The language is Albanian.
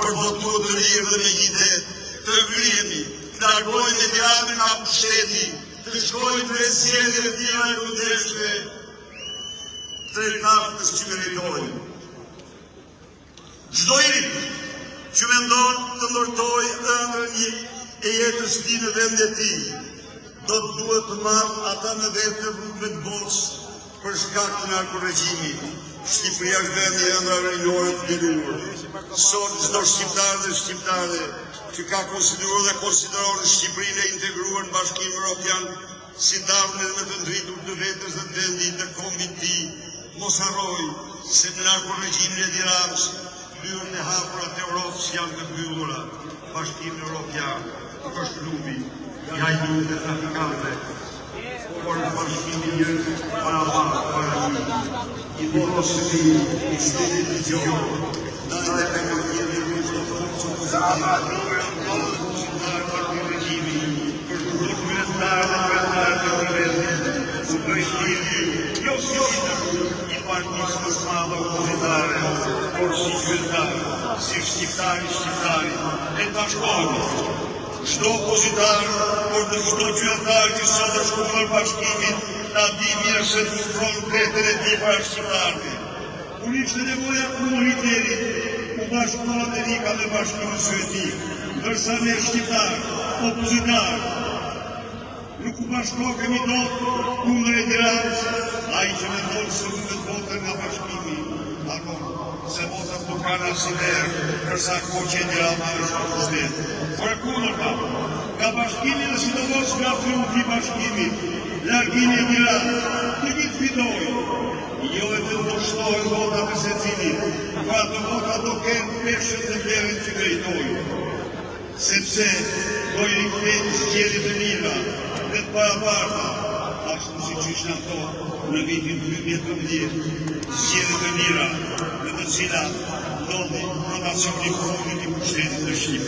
për votuar të lirë dhe me ide, të ngrihemi, të largojmë e Tiranën nga pushteti, të shkojmë në zgjedhje të tjera e kundërshme, drejtëtarës që meritojnë. Çdo i që mendon të ndërtojë ëndrrën e jetës tij në vendin e tij, do të duhet të marrë ata në vetë të rrugëve të botës për shkak të narkoregjimit. Shqipëria është vendi i ëndrave rinjore të liruar. Sot çdo shqiptar dhe shqiptare që ka konsideruar dhe konsideron Shqipërinë e integruar në Bashkimin Evropian si darkën me të ndritur të vetës dhe të vendit të kombit të tij, mos harroj se në narkoregjimin e Tiranës hyrën e hapura të Europës janë të mbyllura. Bashkimi Evropian nuk është klubi i hajduve dhe trafikante, por në bashkimi njërë para Allah, para një, i volosëmi, i shtetit i gjohë, dhe e në kjeri në të forë që pozitarë për të regjimi, për të të kryetarë dhe kryetarë të nivellit, që bëjshmiri, jo si i partisë të smadë opozitare, por si kryetarë, si shqiptari, e të shkojnë. Çdo opozitar, por dhe çdo qytetar që sot është kundër bashkimit, ta di mirë se të ufron vetën e tij para shqiptarëve. Kur ishte nevoja komunitetit, u bashkuan Amerika me Bashkimin Sovjetik, ndërsa ne shqiptar, opozitar, nuk u bashkohemi dot kundër e Tiranës, ai që mendon se mund të votë nga bashkimi, se votat nuk kanë asnjëherë, përsa Koqi e Tiranës është në pushtet. Por kundërta, nga bashkimi dhe sidomos nga triumfi i bashkimit, largimi i Tiranës, të gjithë fitojnë, jo e të ndërshtojnë votat e secilit, por ato votat do kenë peshën dhe vlerën që meritojnë. Sepse do i rikthejnë zgjedhjet e mira dhe të parabarta, ashtu siç ishin ato në vitin 2013, zgjedhjet e mira në të cilat ndodhi rotacioni i fundit i pushtetit të Shqipërisë.